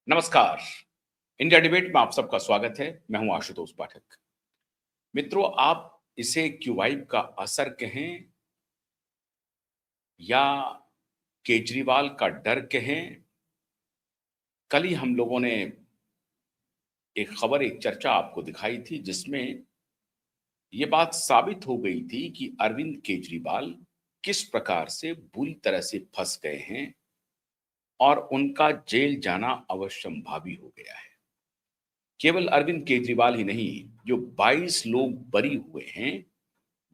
नमस्कार। India debate में आप सबका स्वागत है। मैं हूं आशुतोष पाठक। मित्रों, आप इसे क्यूबाइब का असर कहें या केजरीवाल का डर कहें। कल ही हम लोगों ने एक चर्चा आपको दिखाई थी जिसमें ये बात साबित हो गई थी कि अरविंद केजरीवाल किस प्रकार से बुरी तरह से फंस गए हैं और उनका जेल जाना अवश्यंभावी हो गया है। केवल अरविंद केजरीवाल ही नहीं, जो 22 लोग बरी हुए हैं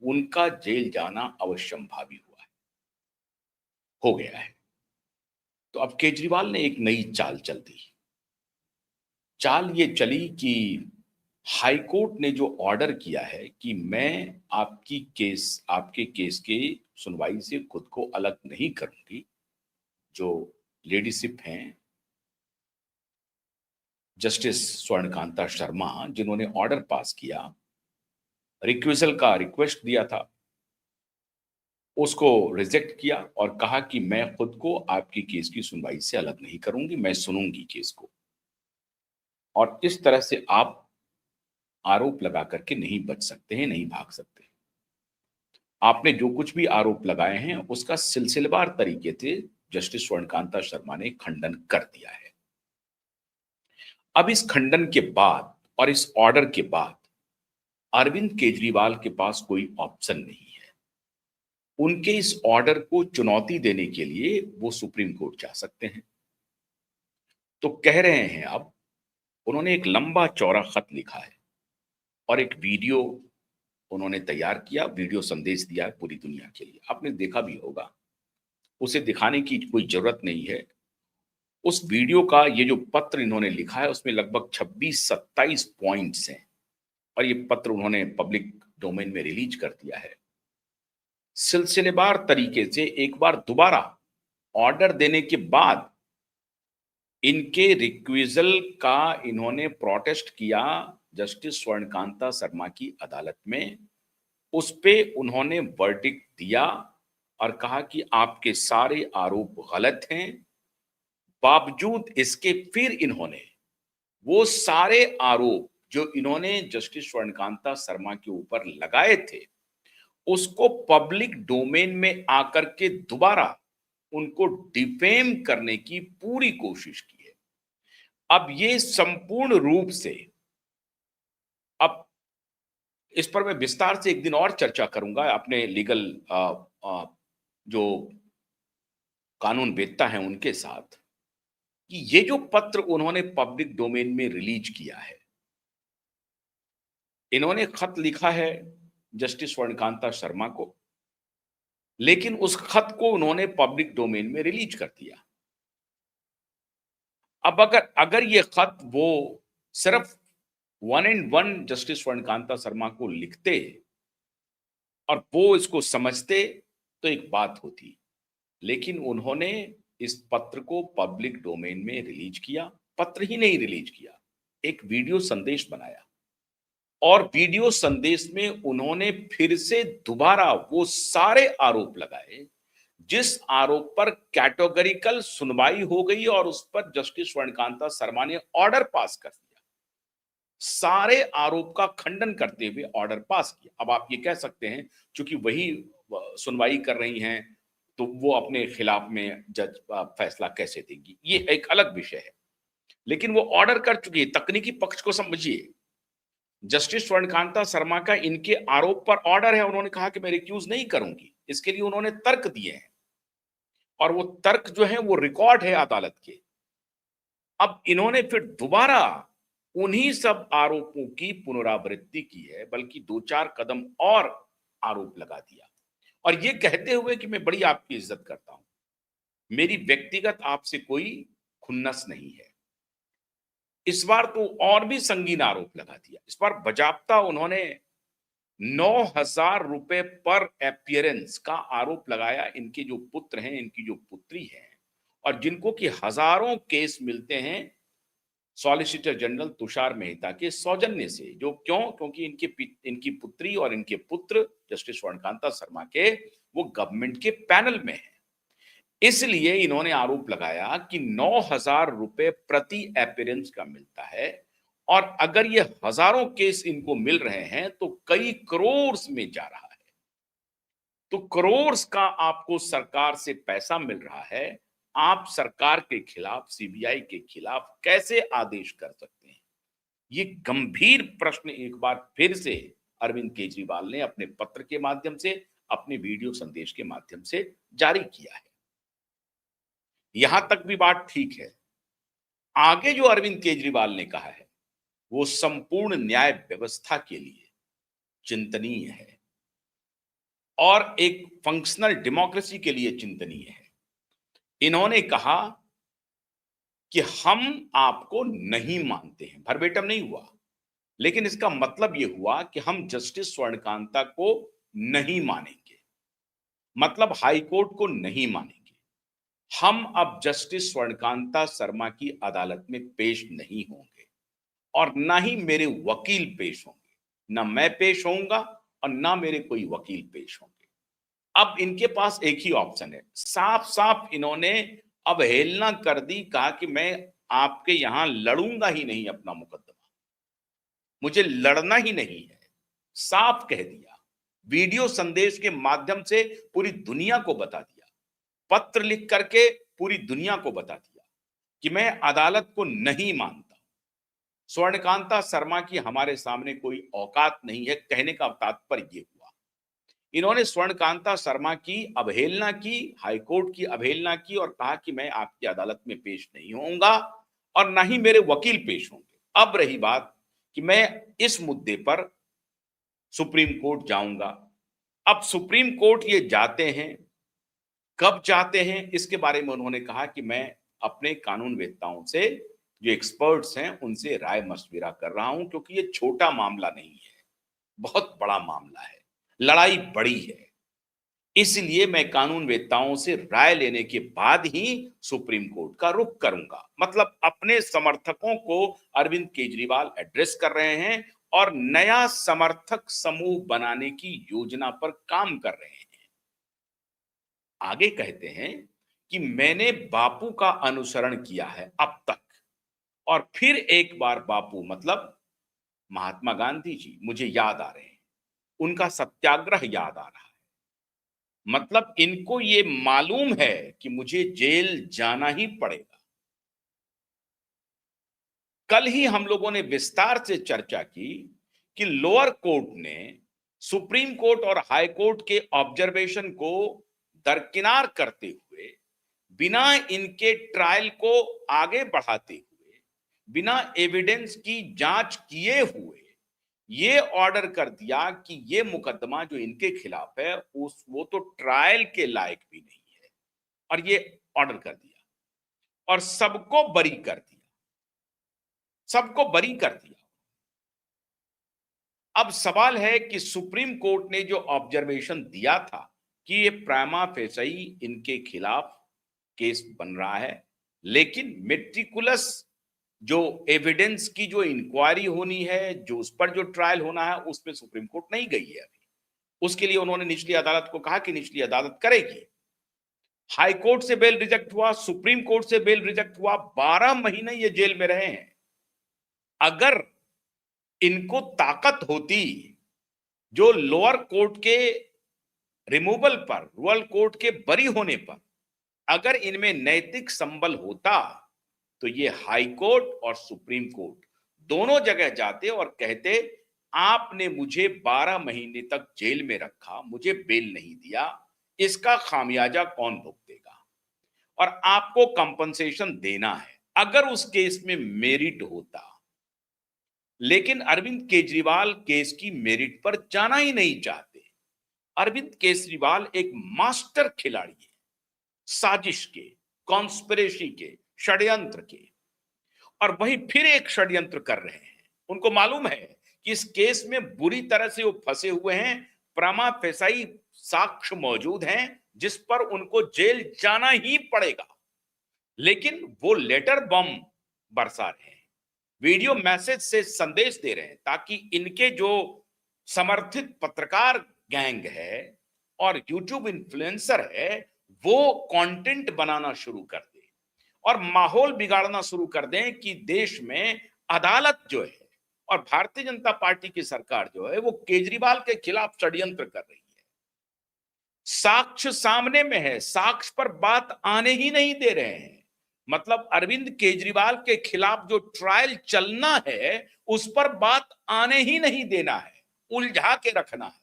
उनका जेल जाना अवश्यंभावी हो गया है। तो अब केजरीवाल ने एक नई चाल चल दी। चाल ये चली कि हाई कोर्ट ने जो ऑर्डर किया है कि मैं आपके केस की सुनवाई से खुद को अलग नहीं करूंगी। जो लेडीशिप हैं जस्टिस स्वर्णकांता शर्मा, जिन्होंने ऑर्डर पास किया, रिक्विजल का रिक्वेस्ट दिया था, उसको रिजेक्ट किया और कहा कि मैं खुद को आपकी केस की सुनवाई से अलग नहीं करूंगी, मैं सुनूंगी केस को। और इस तरह से आप आरोप लगा करके नहीं बच सकते हैं, नहीं भाग सकते। आपने जो कुछ भी आरोप लगाए हैं उसका सिलसिलेवार तरीके से जस्टिस स्वर्णकांता शर्मा ने खंडन कर दिया है। अब इस खंडन के बाद और इस ऑर्डर के बाद अरविंद केजरीवाल के पास कोई ऑप्शन नहीं है। उनके इस ऑर्डर को चुनौती देने के लिए वो सुप्रीम कोर्ट जा सकते हैं। तो कह रहे हैं, अब उन्होंने एक लंबा चौड़ा खत लिखा है और एक वीडियो उन्होंने तैयार किया, वीडियो संदेश दिया है पूरी दुनिया के लिए। आपने देखा भी होगा, उसे दिखाने की कोई जरूरत नहीं है। उस वीडियो का ये जो पत्र इन्होंने लिखा है उसमें लगभग 26-27 पॉइंट्स हैं और ये पत्र उन्होंने पब्लिक डोमेन में रिलीज कर दिया है। सिलसिलेवार तरीके से एक बार दोबारा ऑर्डर देने के बाद इनके रिक्विजल का इन्होंने प्रोटेस्ट किया जस्टिस स्वर्णकांता शर्मा की अदालत में। उस पे उन्होंने वर्डिक्ट दिया और कहा कि आपके सारे आरोप गलत हैं। बावजूद इसके फिर इन्होंने वो सारे आरोप जो इन्होंने जस्टिस स्वर्णकांता शर्मा के ऊपर लगाए थे उसको पब्लिक डोमेन में आकर के दोबारा उनको डिफेम करने की पूरी कोशिश की है। अब ये संपूर्ण रूप से, अब इस पर मैं विस्तार से एक दिन और चर्चा करूंगा अपने लीगल जो कानून वेत्ता हैं उनके साथ, कि ये जो पत्र उन्होंने पब्लिक डोमेन में रिलीज किया है, इन्होंने खत लिखा है जस्टिस स्वर्णकांता शर्मा को, लेकिन उस खत को उन्होंने पब्लिक डोमेन में रिलीज कर दिया। अब अगर अगर ये खत वो सिर्फ one and one justice Swarnkanta Sharma को लिखते और वो इसको समझते तो एक बात होती, लेकिन उन्होंने इस पत्र को पब्लिक डोमेन में रिलीज किया। पत्र ही नहीं रिलीज किया, एक वीडियो संदेश बनाया और वीडियो संदेश में उन्होंने फिर से दोबारा वो सारे आरोप लगाए जिस आरोप पर कैटेगोरिकल सुनवाई हो गई और उस पर जस्टिस स्वर्णकांता शर्मा ने ऑर्डर पास कर दिया। सारे आरोप का खंडन करते हुए ऑर्डर पास किया। अब आप ये कह सकते हैं क्योंकि वही सुनवाई कर रही हैं तो वो अपने खिलाफ में जज फैसला कैसे देंगी, ये एक अलग विषय है। लेकिन वो ऑर्डर कर चुकी है। तकनीकी पक्ष को समझिए, जस्टिस स्वर्णकांता शर्मा का इनके आरोप पर ऑर्डर है, उन्होंने कहा कि मैं रिक्यूज नहीं करूंगी। इसके लिए उन्होंने तर्क दिए हैं और वो तर्क जो है वो रिकॉर्ड है अदालत के। अब इन्होंने फिर दोबारा उन्हीं सब आरोपों की पुनरावृत्ति की है, बल्कि 2-4 कदम और आरोप लगा दिया और ये कहते हुए कि मैं बड़ी आपकी इज्जत करता हूं, मेरी व्यक्तिगत आपसे कोई खुन्नस नहीं है। इस बार तो और भी संगीन आरोप लगा दिया। इस बार बजाप्ता उन्होंने 9,000 रुपए पर अपीयरेंस का आरोप लगाया। इनके जो पुत्र हैं, इनकी जो पुत्री है और जिनको कि हजारों केस मिलते हैं सॉलिसिटर जनरल तुषार मेहता के सौजन्य से, जो क्यों, क्योंकि इनकी पुत्री और इनके पुत्र जस्टिस स्वर्णकांता शर्मा के वो गवर्नमेंट के पैनल में है। इसलिए इन्होंने आरोप लगाया कि 9,000 रुपए प्रति अपीयरेंस का मिलता है और अगर ये हजारों केस इनको मिल रहे हैं तो कई करोड़ में जा रहा है। तो करोड़ का आपको सरकार से पैसा मिल रहा है, आप सरकार के खिलाफ, सीबीआई के खिलाफ कैसे आदेश कर सकते हैं? ये गंभीर प्रश्न एक बार फिर से अरविंद केजरीवाल ने अपने पत्र के माध्यम से, अपने वीडियो संदेश के माध्यम से जारी किया है। यहां तक भी बात ठीक है। आगे जो अरविंद केजरीवाल ने कहा है, वो संपूर्ण न्याय व्यवस्था के लिए चिंतनीय है और एक फंक्शनल डेमोक्रेसी के लिए चिंतनीय है। इन्होंने कहा कि हम आपको नहीं मानते हैं, भरभेटम नहीं हुआ, लेकिन इसका मतलब यह हुआ कि हम जस्टिस स्वर्णकांता को नहीं मानेंगे, मतलब हाई कोर्ट को नहीं मानेंगे। हम अब जस्टिस स्वर्णकांता शर्मा की अदालत में पेश नहीं होंगे और ना ही मेरे वकील पेश होंगे, ना मैं पेश होऊंगा और ना मेरे कोई वकील पेश होंगे। अब इनके पास एक ही ऑप्शन है। साफ साफ इन्होंने अवहेलना कर दी, कहा कि मैं आपके यहां लड़ूंगा ही नहीं अपना मुकदमा, मुझे लड़ना ही नहीं है। साफ कह दिया, वीडियो संदेश के माध्यम से पूरी दुनिया को बता दिया, पत्र लिख करके पूरी दुनिया को बता दिया कि मैं अदालत को नहीं मानता। स्वर्णकांता शर्मा की हमारे सामने कोई औकात नहीं है, कहने का तात्पर्य यह हुआ। इन्होंने स्वर्णकांता शर्मा की अवहेलना की, हाईकोर्ट की अवहेलना की और कहा कि मैं आपकी अदालत में पेश नहीं होऊंगा और ना ही मेरे वकील पेश होंगे। अब रही बात कि मैं इस मुद्दे पर सुप्रीम कोर्ट जाऊंगा। अब सुप्रीम कोर्ट ये जाते हैं, कब जाते हैं, इसके बारे में उन्होंने कहा कि मैं अपने कानूनवेत्ताओं से, जो एक्सपर्ट्स हैं, उनसे राय मशविरा कर रहा हूं, क्योंकि ये छोटा मामला नहीं है, बहुत बड़ा मामला है, लड़ाई बड़ी है। इसलिए मैं कानूनवेत्ताओं से राय लेने के बाद ही सुप्रीम कोर्ट का रुख करूंगा। मतलब अपने समर्थकों को अरविंद केजरीवाल एड्रेस कर रहे हैं और नया समर्थक समूह बनाने की योजना पर काम कर रहे हैं। आगे कहते हैं कि मैंने बापू का अनुसरण किया है अब तक, और फिर एक बार बापू मतलब महात्मा गांधी जी मुझे याद आ रहे हैं, उनका सत्याग्रह याद आ रहा है। मतलब इनको ये मालूम है कि मुझे जेल जाना ही पड़ेगा। कल ही हम लोगों ने विस्तार से चर्चा की कि लोअर कोर्ट ने सुप्रीम कोर्ट और हाई कोर्ट के ऑब्जर्वेशन को दरकिनार करते हुए, बिना इनके ट्रायल को आगे बढ़ाते हुए, बिना एविडेंस की जांच किए हुए ये ऑर्डर कर दिया कि ये मुकदमा जो इनके खिलाफ है वो तो ट्रायल के लायक भी नहीं है, और ये ऑर्डर कर दिया और सबको बरी कर दिया, सबको बरी कर दिया। अब सवाल है कि सुप्रीम कोर्ट ने जो ऑब्जर्वेशन दिया था कि ये प्राइमा फेसाई इनके खिलाफ केस बन रहा है, लेकिन मेटिकुलस जो एविडेंस की जो इंक्वायरी होनी है, जो उस पर जो ट्रायल होना है, उस पर सुप्रीम कोर्ट नहीं गई है अभी। उसके लिए उन्होंने निचली अदालत को कहा कि निचली अदालत करेगी। हाई कोर्ट से बेल रिजेक्ट हुआ, सुप्रीम कोर्ट से बेल रिजेक्ट हुआ, 12 महीने ये जेल में रहे हैं। अगर इनको ताकत होती, जो लोअर कोर्ट के रिमूवल पर, रोअल कोर्ट के बरी होने पर अगर इनमें नैतिक संबल होता, तो ये हाई कोर्ट और सुप्रीम कोर्ट दोनों जगह जाते और कहते आपने मुझे 12 महीने तक जेल में रखा, मुझे बेल नहीं दिया, इसका खामियाजा कौन भुगतेगा और आपको कंपनसेशन देना है, अगर उस केस में मेरिट होता। लेकिन अरविंद केजरीवाल केस की मेरिट पर जाना ही नहीं चाहते। अरविंद केजरीवाल एक मास्टर खिलाड़ी है, साजिश के, कॉन्स्पिरेसी के, षड्यंत्र के, और वही फिर एक षड्यंत्र कर रहे हैं। उनको मालूम है कि इस केस में बुरी तरह से वो फंसे हुए हैं, प्रमा फेसाई साक्ष्य मौजूद हैं जिस पर उनको जेल जाना ही पड़ेगा, लेकिन वो लेटर बम बरसा रहे हैं, वीडियो मैसेज से संदेश दे रहे हैं, ताकि इनके जो समर्थित पत्रकार गैंग है और यूट्यूब इन्फ्लुएंसर है, वो कंटेंट बनाना शुरू कर दें और माहौल बिगाड़ना शुरू कर दें कि देश में अदालत जो है और भारतीय जनता पार्टी की सरकार जो है वो केजरीवाल के खिलाफ षड्यंत्र कर रही है। साक्ष्य सामने में है, साक्ष्य पर बात आने ही नहीं दे रहे हैं। मतलब अरविंद केजरीवाल के खिलाफ जो ट्रायल चलना है उस पर बात आने ही नहीं देना है, उलझा के रखना है,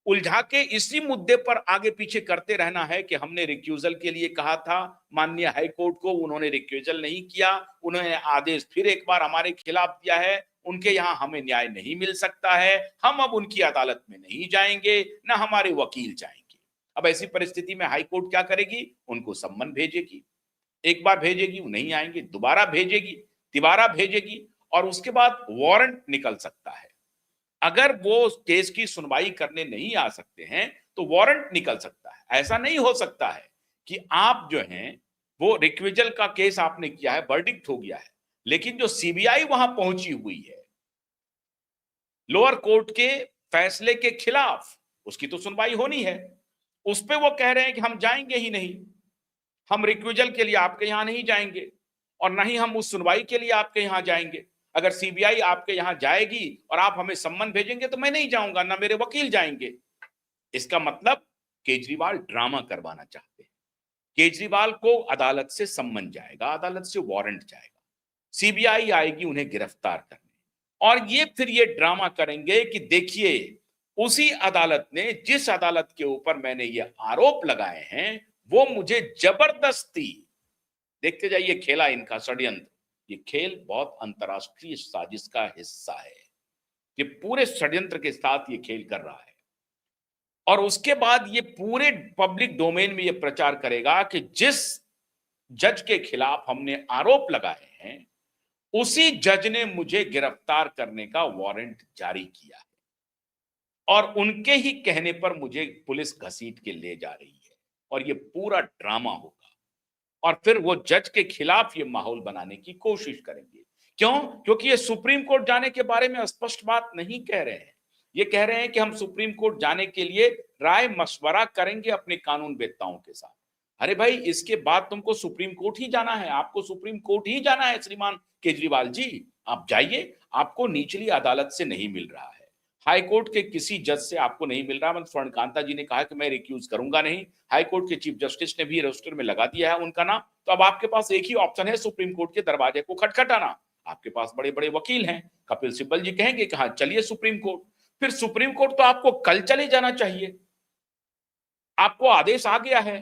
उलझा के इसी मुद्दे पर आगे पीछे करते रहना है कि हमने रिक्यूजल के लिए कहा था माननीय हाई कोर्ट को, उन्होंने रिक्यूजल नहीं किया, उन्होंने आदेश फिर एक बार हमारे खिलाफ दिया है, उनके यहां हमें न्याय नहीं मिल सकता है, हम अब उनकी अदालत में नहीं जाएंगे, ना हमारे वकील जाएंगे। अब ऐसी परिस्थिति में हाई कोर्ट क्या करेगी? उनको सम्मन भेजेगी, एक बार भेजेगी, वो नहीं आएंगे, दोबारा भेजेगी, तिबारा भेजेगी और उसके बाद वारंट निकल सकता है। अगर वो केस की सुनवाई करने नहीं आ सकते हैं तो वारंट निकल सकता है। ऐसा नहीं हो सकता है कि आप जो हैं वो रिक्विजल का केस आपने किया है, वर्डिक्ट हो गया है, लेकिन जो सीबीआई वहां पहुंची हुई है लोअर कोर्ट के फैसले के खिलाफ, उसकी तो सुनवाई होनी है। उस पे वो कह रहे हैं कि हम जाएंगे ही नहीं, हम रिक्विजल के लिए आपके यहां नहीं जाएंगे और ना ही हम उस सुनवाई के लिए आपके यहां जाएंगे। अगर सीबीआई आपके यहां जाएगी और आप हमें सम्मन भेजेंगे तो मैं नहीं जाऊंगा, ना मेरे वकील जाएंगे। इसका मतलब केजरीवाल ड्रामा करवाना चाहते हैं। केजरीवाल को अदालत से सम्मन जाएगा, अदालत से वारंट जाएगा, सीबीआई आएगी उन्हें गिरफ्तार करने और ये फिर ये ड्रामा करेंगे कि देखिए उसी अदालत ने, जिस अदालत के ऊपर मैंने ये आरोप लगाए हैं, वो मुझे जबरदस्ती, देखते जाइए खेला इनका षड्यंत्र। ये खेल बहुत अंतरराष्ट्रीय साजिश का हिस्सा है। ये पूरे षड्यंत्र के साथ ये खेल कर रहा है और उसके बाद ये पूरे पब्लिक डोमेन में ये प्रचार करेगा कि जिस जज के खिलाफ हमने आरोप लगाए हैं उसी जज ने मुझे गिरफ्तार करने का वारंट जारी किया है और उनके ही कहने पर मुझे पुलिस घसीट के ले जा रही है और ये पूरा ड्रामा होगा और फिर वो जज के खिलाफ ये माहौल बनाने की कोशिश करेंगे। क्यों? क्योंकि ये सुप्रीम कोर्ट जाने के बारे में स्पष्ट बात नहीं कह रहे हैं। ये कह रहे हैं कि हम सुप्रीम कोर्ट जाने के लिए राय मशवरा करेंगे अपने कानून वेत्ताओं के साथ। अरे भाई, इसके बाद तुमको सुप्रीम कोर्ट ही जाना है, आपको सुप्रीम कोर्ट ही जाना है श्रीमान केजरीवाल जी, आप जाइए। आपको निचली अदालत से नहीं मिल रहा है, हाई कोर्ट के किसी जज से आपको नहीं मिल रहा। मतलब स्वर्णकांता जी ने कहा कि मैं रिक्यूज करूंगा नहीं, हाई कोर्ट के चीफ जस्टिस ने भी रजिस्टर में लगा दिया है उनका नाम। तो अब आपके पास एक ही ऑप्शन है, सुप्रीम कोर्ट के दरवाजे को खटखटाना। आपके पास बड़े बड़े वकील हैं, कपिल सिब्बल जी कहेंगे कि हाँ चलिए सुप्रीम कोर्ट। फिर सुप्रीम कोर्ट तो आपको कल चले जाना चाहिए, आपको आदेश आ गया है,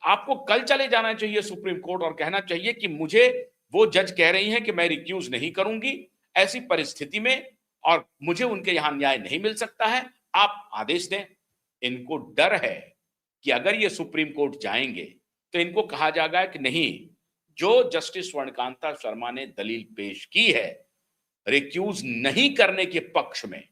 आपको कल चले जाना चाहिए सुप्रीम कोर्ट और कहना चाहिए कि मुझे वो जज कह रही हैं कि मैं रिक्यूज नहीं करूंगी ऐसी परिस्थिति में और मुझे उनके यहां न्याय नहीं मिल सकता है, आप आदेश दें। इनको डर है कि अगर ये सुप्रीम कोर्ट जाएंगे तो इनको कहा जाएगा कि नहीं, जो जस्टिस स्वर्णकांता शर्मा ने दलील पेश की है रिक्यूज नहीं करने के पक्ष में,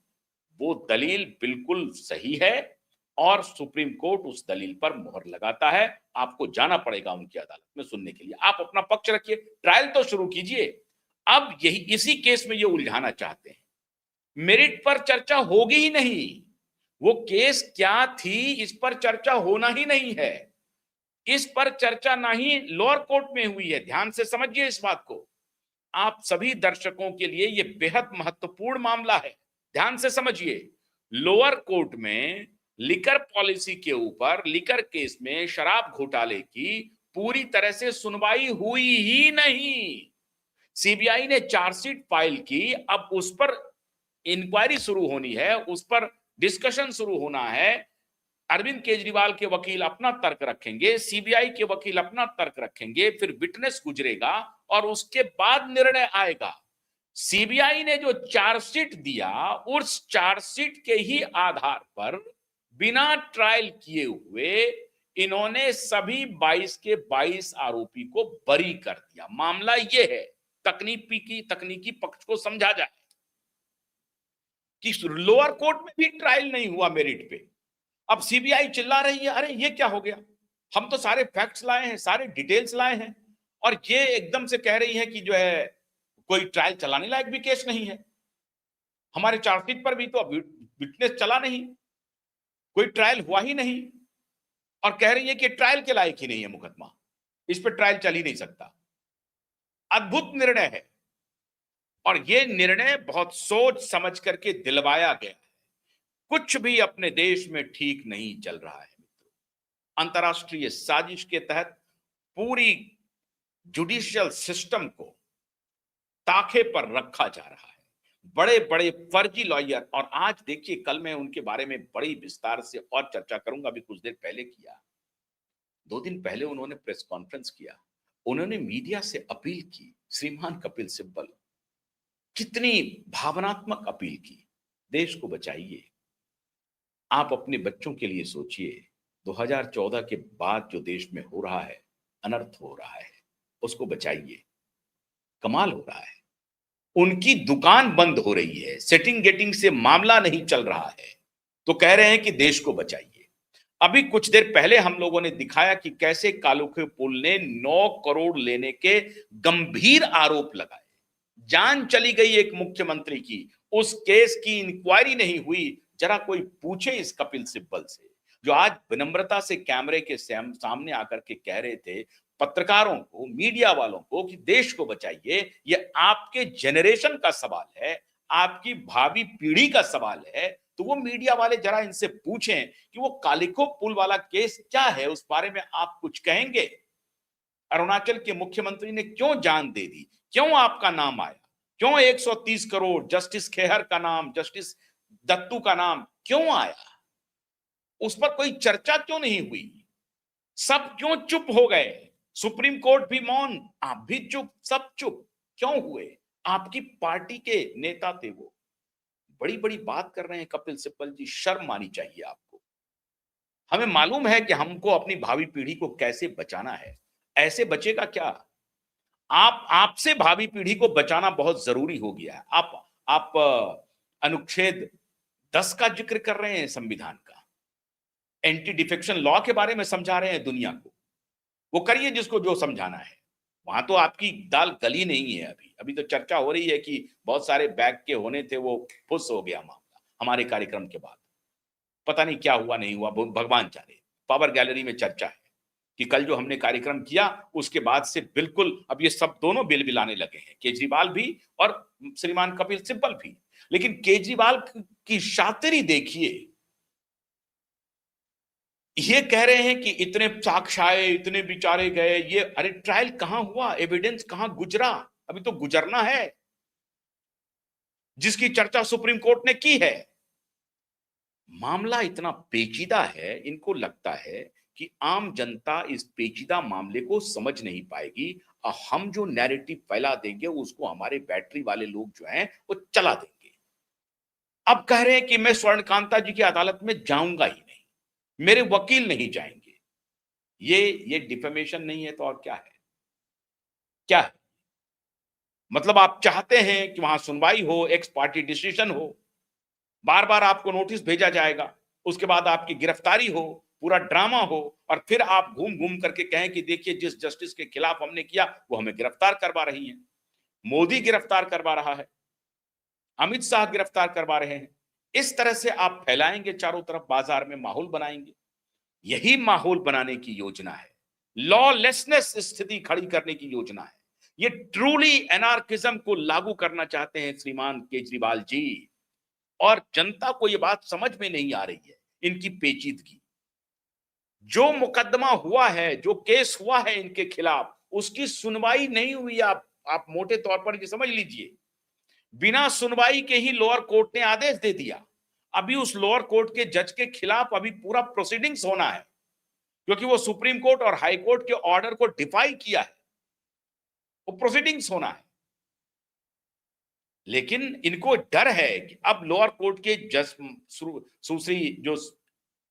वो दलील बिल्कुल सही है और सुप्रीम कोर्ट उस दलील पर मोहर लगाता है। आपको जाना पड़ेगा उनकी अदालत में सुनने के लिए। आप अपना पक्ष रखिए, ट्रायल तो शुरू कीजिए। अब यही इसी केस में ये उलझाना चाहते हैं। मेरिट पर चर्चा होगी ही नहीं, वो केस क्या थी इस पर चर्चा होना ही नहीं है। इस पर चर्चा ना ही लोअर कोर्ट में हुई है, ध्यान से समझिए इस बात को। आप सभी दर्शकों के लिए यह बेहद महत्वपूर्ण मामला है, ध्यान से समझिए। लोअर कोर्ट में लिकर पॉलिसी के ऊपर, लिकर केस में शराब घोटाले की पूरी तरह से सुनवाई हुई ही नहीं। सीबीआई ने चार्जशीट फाइल की, अब उस पर इंक्वायरी शुरू होनी है, उस पर डिस्कशन शुरू होना है। अरविंद केजरीवाल के वकील अपना तर्क रखेंगे, सीबीआई के वकील अपना तर्क रखेंगे, फिर विटनेस गुजरेगा और उसके बाद निर्णय आएगा। सीबीआई ने जो चार्जशीट दिया उस चार्जशीट के ही आधार पर बिना ट्रायल किए हुए इन्होंने सभी 22 के 22 आरोपी को बरी कर दिया। मामला यह है, तकनीकी पक्ष को समझा जाए कि लोअर कोर्ट में भी ट्रायल नहीं हुआ मेरिट पे। अब सीबीआई चिल्ला रही है, अरे ये क्या हो गया, हम तो सारे फैक्ट्स लाए हैं, सारे डिटेल्स लाए हैं और ये एकदम से कह रही है कि जो है कोई ट्रायल चलाने लायक भी केस नहीं है। हमारे चार्जशीट पर भी तो विटनेस चला नहीं, कोई ट्रायल हुआ ही नहीं। और कह रही है कि ट्रायल के लायक ही नहीं है मुकदमा, इस पर ट्रायल चल ही नहीं सकता। अद्भुत निर्णय है और यह निर्णय बहुत सोच समझ करके दिलवाया गया है। कुछ भी अपने देश में ठीक नहीं चल रहा है मित्रों। अंतर्राष्ट्रीय साजिश के तहत पूरी जुडिशियल सिस्टम को ताखे पर रखा जा रहा है। बड़े बड़े फर्जी लॉयर, और आज देखिए, कल मैं उनके बारे में बड़ी विस्तार से और चर्चा करूंगा। अभी कुछ देर पहले किया, 2 दिन पहले उन्होंने प्रेस कॉन्फ्रेंस किया, उन्होंने मीडिया से अपील की, श्रीमान कपिल सिब्बल, कितनी भावनात्मक अपील की, देश को बचाइए, आप अपने बच्चों के लिए सोचिए। 2014 के बाद जो देश में हो रहा है, अनर्थ हो रहा है, उसको बचाइए। कमाल हो रहा है, उनकी दुकान बंद हो रही है, सेटिंग गेटिंग से मामला नहीं चल रहा है, तो कह रहे हैं कि देश को बचाइए। अभी कुछ देर पहले हम लोगों ने दिखाया कि कैसे कालुखे पुल ने 9 करोड़ लेने के गंभीर आरोप लगाए। जान चली गई एक मुख्यमंत्री की, उस केस की इंक्वायरी नहीं हुई। जरा कोई पूछे इस कपिल सिब्बल से, जो आज विनम्रता से कैमरे के सामने आकर के कह रहे थे पत्रकारों को, मीडिया वालों को, कि देश को बचाइए। ये आपके जनरेशन का सवाल है, आपकी भावी पीढ़ी का सवाल है। तो वो मीडिया वाले जरा इनसे पूछें कि वो कालिको पुल वाला केस क्या है, उस बारे में आप कुछ कहेंगे? अरुणाचल के मुख्यमंत्री ने क्यों जान दे दी, क्यों आपका नाम आया, क्यों 130 करोड़, जस्टिस खेहर का नाम, जस्टिस दत्तू का नाम क्यों आया? उस पर कोई चर्चा क्यों नहीं हुई? सब क्यों चुप हो गए? सुप्रीम कोर्ट भी मौन, आप भी चुप, सब चुप क्यों हुए? आपकी पार्टी के नेता थे वो, बड़ी बड़ी बात कर रहे हैं कपिल सिब्बल जी, शर्म आनी चाहिए आपको। हमें मालूम है कि हमको अपनी भावी पीढ़ी को कैसे बचाना है, ऐसे बचेगा क्या? आप आपसे भावी पीढ़ी को बचाना बहुत जरूरी हो गया है। आप अनुच्छेद 10 का जिक्र कर रहे हैं, संविधान का एंटी डिफेक्शन लॉ के बारे में समझा रहे हैं दुनिया को। वो करिए जिसको जो समझाना है। वहां तो आपकी दाल गली नहीं है। अभी अभी तो चर्चा हो रही है कि बहुत सारे बैग के होने थे, वो फुस हो गया मामला हमारे कार्यक्रम के बाद। पता नहीं क्या हुआ नहीं हुआ, भगवान जाने। पावर गैलरी में चर्चा है कि कल जो हमने कार्यक्रम किया, उसके बाद से बिल्कुल अब ये सब दोनों बिल बिलाने लगे हैं, केजरीवाल भी और श्रीमान कपिल सिब्बल भी। लेकिन केजरीवाल की शातिरी देखिए, ये कह रहे हैं कि इतने साक्ष्य आए, इतने विचारे गए, ये अरे ट्रायल कहां हुआ, एविडेंस कहां गुजरा? अभी तो गुजरना है, जिसकी चर्चा सुप्रीम कोर्ट ने की है। मामला इतना पेचीदा है, इनको लगता है कि आम जनता इस पेचीदा मामले को समझ नहीं पाएगी और हम जो नैरेटिव फैला देंगे उसको हमारे बैटरी वाले लोग जो हैं वो चला देंगे। अब कह रहे हैं कि मैं स्वर्णकांता जी की अदालत में जाऊंगा ही नहीं, मेरे वकील नहीं जाएंगे। ये डिफेमेशन नहीं है तो और क्या है? क्या है? मतलब आप चाहते हैं कि वहां सुनवाई हो, एक्स पार्टी डिसीजन हो, बार बार आपको नोटिस भेजा जाएगा, उसके बाद आपकी गिरफ्तारी हो, पूरा ड्रामा हो, और फिर आप घूम घूम करके कहें कि देखिए जिस जस्टिस के खिलाफ हमने किया वो हमें गिरफ्तार करवा रही है। मोदी गिरफ्तार करवा रहा है, अमित शाह गिरफ्तार करवा रहे हैं। इस तरह से आप फैलाएंगे चारों तरफ, बाजार में माहौल बनाएंगे। यही माहौल बनाने की योजना है, लॉलेसनेस स्थिति खड़ी करने की योजना है। ये ट्रूली एनार्किज्म को लागू करना चाहते हैं श्रीमान केजरीवाल जी, और जनता को ये बात समझ में नहीं आ रही है इनकी पेचीदगी। जो मुकदमा हुआ है, जो केस हुआ है इनके खिलाफ, उसकी सुनवाई नहीं हुई। आप मोटे तौर पर ये समझ लीजिए, बिना सुनवाई के ही लोअर कोर्ट ने आदेश दे दिया। अभी उस लोअर कोर्ट के जज के खिलाफ अभी पूरा प्रोसीडिंग्स होना है, क्योंकि वो सुप्रीम कोर्ट और हाई कोर्ट के ऑर्डर को डिफाई किया है, वो प्रोसीडिंग्स होना है। लेकिन इनको डर है कि अब लोअर कोर्ट के जज, सुश्री जो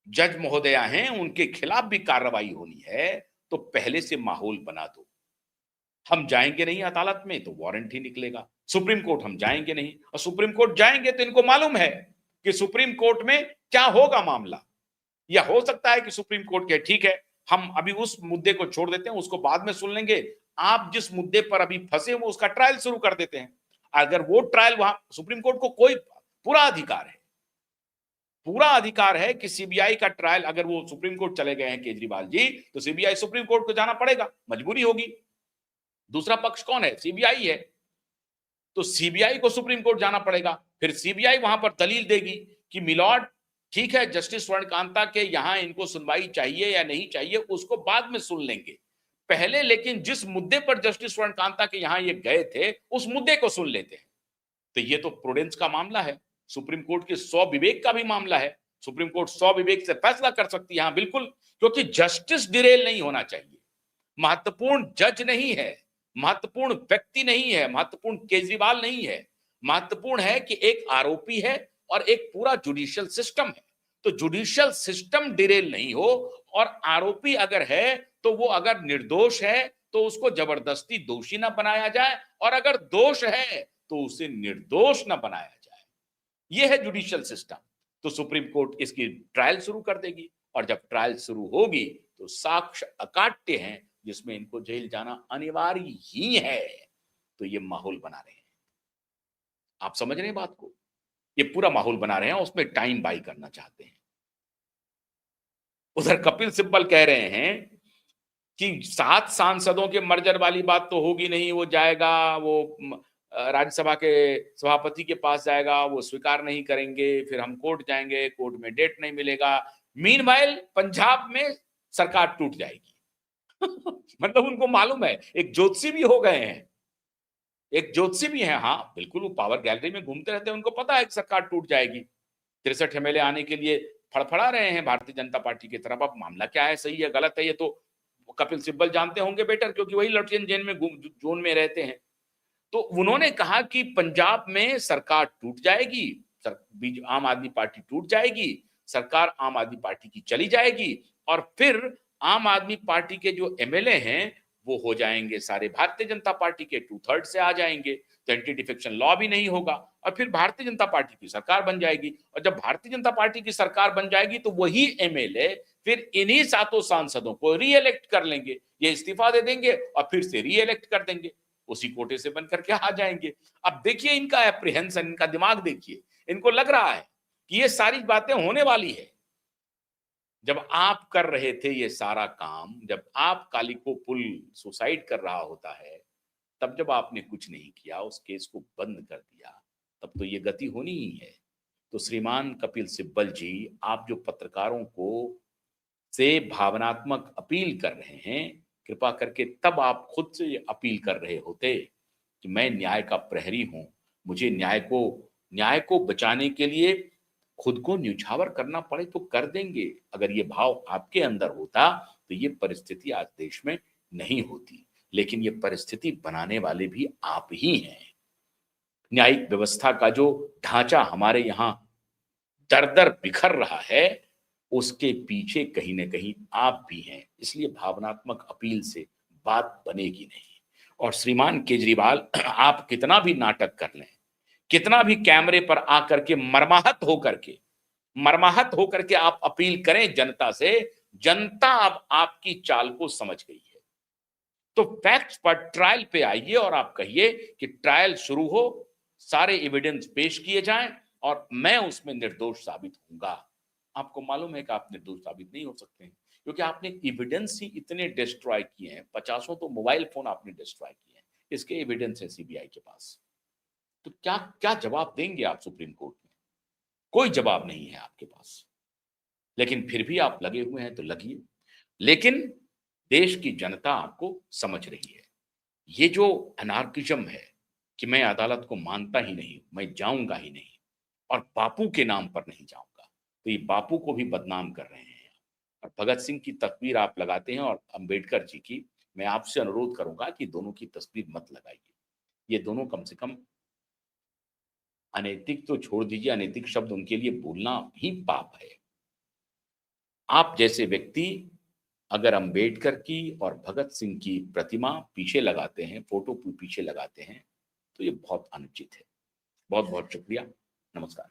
जज महोदया हैं, उनके खिलाफ भी कार्रवाई होनी है, तो पहले से माहौल बना दो। हम जाएंगे नहीं अदालत में तो वारंट ही निकलेगा, सुप्रीम कोर्ट हम जाएंगे नहीं, और सुप्रीम कोर्ट जाएंगे तो इनको मालूम है कि सुप्रीम कोर्ट में क्या होगा मामला। या हो सकता है कि सुप्रीम कोर्ट के ठीक है, हम अभी उस मुद्दे को छोड़ देते हैं, उसको बाद में सुन लेंगे, आप जिस मुद्दे पर अभी फंसे हो उसका ट्रायल शुरू कर देते हैं। अगर वो ट्रायल, वहां सुप्रीम कोर्ट को कोई पूरा अधिकार है, पूरा अधिकार है कि सीबीआई का ट्रायल, अगर वो सुप्रीम कोर्ट चले गए हैं केजरीवाल जी, तो सीबीआई सुप्रीम कोर्ट को जाना पड़ेगा, मजबूरी होगी। दूसरा पक्ष कौन है? सीबीआई है। तो सीबीआई को सुप्रीम कोर्ट जाना पड़ेगा, फिर सीबीआई वहां पर दलील देगी कि मिलॉर्ड, ठीक है, जस्टिस स्वर्णकांता के यहां इनको सुनवाई चाहिए या नहीं चाहिए, उसको बाद में सुन लेंगे। पहले लेकिन जिस मुद्दे पर जस्टिस स्वर्णकांता के यहां ये गए थे, उस मुद्दे को सुन लेते हैं। तो ये तो प्रूडेंस का मामला है, सुप्रीम कोर्ट के 100 विवेक का भी मामला है। सुप्रीम कोर्ट 100 विवेक से फैसला कर सकती है, हाँ बिल्कुल, क्योंकि जस्टिस डिरेल नहीं होना चाहिए। महत्वपूर्ण जज नहीं है, महत्वपूर्ण व्यक्ति नहीं है, महत्वपूर्ण केजरीवाल नहीं है, महत्वपूर्ण है कि एक आरोपी है और एक पूरा जुडिशियल सिस्टम है। तो जुडिशियल सिस्टम डिरेल नहीं हो, और आरोपी अगर है तो वो अगर निर्दोष है तो उसको जबरदस्ती दोषी ना बनाया जाए, और अगर दोष है तो उसे निर्दोष ना बनाया जाए। यह है जुडिशियल सिस्टम। तो सुप्रीम कोर्ट इसकी ट्रायल शुरू कर देगी, और जब ट्रायल शुरू होगी तो साक्ष्य अकाट्य हैं जिसमें इनको जेल जाना अनिवार्य ही है। तो ये माहौल बना रहे हैं, आप समझ रहे हैं बात को? ये पूरा माहौल बना रहे हैं, उसमें टाइम बाई करना चाहते हैं। उधर कपिल सिब्बल कह रहे हैं कि 7 सांसदों के मर्जर वाली बात तो होगी नहीं, वो जाएगा, वो राज्यसभा के सभापति के पास जाएगा, वो स्वीकार नहीं करेंगे, फिर हम कोर्ट जाएंगे, कोर्ट में डेट नहीं मिलेगा। मीनवाइल पंजाब में सरकार टूट जाएगी। मतलब उनको मालूम है, एक ज्योतिषी भी हो गए हैं, एक ज्योतिषी भी है, हाँ बिल्कुल, वो पावर गैलरी में घूमते रहते हैं, उनको पता है कि सरकार टूट जाएगी। 63 एमएलए आने के लिए फड़फड़ा रहे हैं भारतीय जनता पार्टी की तरफ। अब मामला क्या है, सही है गलत है, ये तो कपिल सिब्बल जानते होंगे बेटर, क्योंकि वही लुटियन जेल में जोन में रहते हैं। तो उन्होंने कहा कि पंजाब में सरकार टूट जाएगी, आम आदमी पार्टी टूट जाएगी, सरकार आम आदमी पार्टी की चली जाएगी, और फिर आम आदमी पार्टी के जो एमएलए हैं वो हो जाएंगे सारे भारतीय जनता पार्टी के, 2/3 से आ जाएंगे, तो एंटी डिफेक्शन लॉ भी नहीं होगा, और फिर भारतीय जनता पार्टी की सरकार बन जाएगी। और जब भारतीय जनता पार्टी की सरकार बन जाएगी तो वही एमएलए फिर इन्हीं 7 सांसदों को रीइलेक्ट कर लेंगे, ये इस्तीफा दे देंगे और फिर से रीइलेक्ट कर देंगे, उसी कोटे से बन करके आ जाएंगे। अब देखिए इनका एप्रीहेंशन, इनका दिमाग देखिए, इनको लग रहा है कि ये सारी बातें होने वाली है। जब आप कर रहे थे ये सारा काम, जब आप कालिको पुल सुसाइड कर रहा होता है, तब जब आपने कुछ नहीं किया, उस केस को बंद कर दिया, तब तो ये गति होनी ही है। तो श्रीमान कपिल सिब्बल जी, आप जो पत्रकारों को से भावनात्मक अपील कर रहे हैं, कृपा करके तब आप खुद से ये अपील कर रहे होते कि मैं न्याय का प्रहरी हूं, मुझे न्याय को बचाने के लिए खुद को न्यौछावर करना पड़े तो कर देंगे। अगर ये भाव आपके अंदर होता तो ये परिस्थिति आज देश में नहीं होती, लेकिन ये परिस्थिति बनाने वाले भी आप ही हैं। न्यायिक व्यवस्था का जो ढांचा हमारे यहाँ दर-दर बिखर रहा है, उसके पीछे कहीं न कहीं आप भी हैं। इसलिए भावनात्मक अपील से बात बनेगी नहीं। और श्रीमान केजरीवाल, आप कितना भी नाटक कर लें, कितना भी कैमरे पर आकर के मर्माहत होकर के आप अपील करें जनता से, जनता अब आपकी चाल को समझ गई है। तो फैक्ट्स पर ट्रायल पे आइए और आप कहिए कि ट्रायल शुरू हो, सारे एविडेंस पेश किए जाएं और मैं उसमें निर्दोष साबित होऊंगा। आपको मालूम है कि आप निर्दोष साबित नहीं हो सकते हैं, क्योंकि आपने एविडेंस ही इतने डिस्ट्रॉय किए हैं, 50 तो मोबाइल फोन आपने डिस्ट्रॉय किए हैं, इसके एविडेंस है सीबीआई के पास। तो क्या क्या जवाब देंगे आप सुप्रीम कोर्ट में? कोई जवाब नहीं है आपके पास। लेकिन फिर भी आप लगे हुए हैं तो लगिए, लेकिन देश की जनता आपको समझ रही है। ये जो अनार्किज्म है कि मैं अदालत को मानता ही नहीं, मैं जाऊंगा ही नहीं, और बापू के नाम पर नहीं जाऊंगा, तो ये बापू को भी बदनाम कर रहे हैं। और भगत सिंह की तस्वीर आप लगाते हैं और अंबेडकर जी की, मैं आपसे अनुरोध करूंगा कि दोनों की तस्वीर मत लगाइए। ये दोनों कम से कम, अनैतिक तो छोड़ दीजिए, अनैतिक शब्द उनके लिए बोलना ही पाप है। आप जैसे व्यक्ति अगर अंबेडकर की और भगत सिंह की प्रतिमा पीछे लगाते हैं, फोटो पीछे लगाते हैं, तो ये बहुत अनुचित है। बहुत बहुत शुक्रिया, नमस्कार।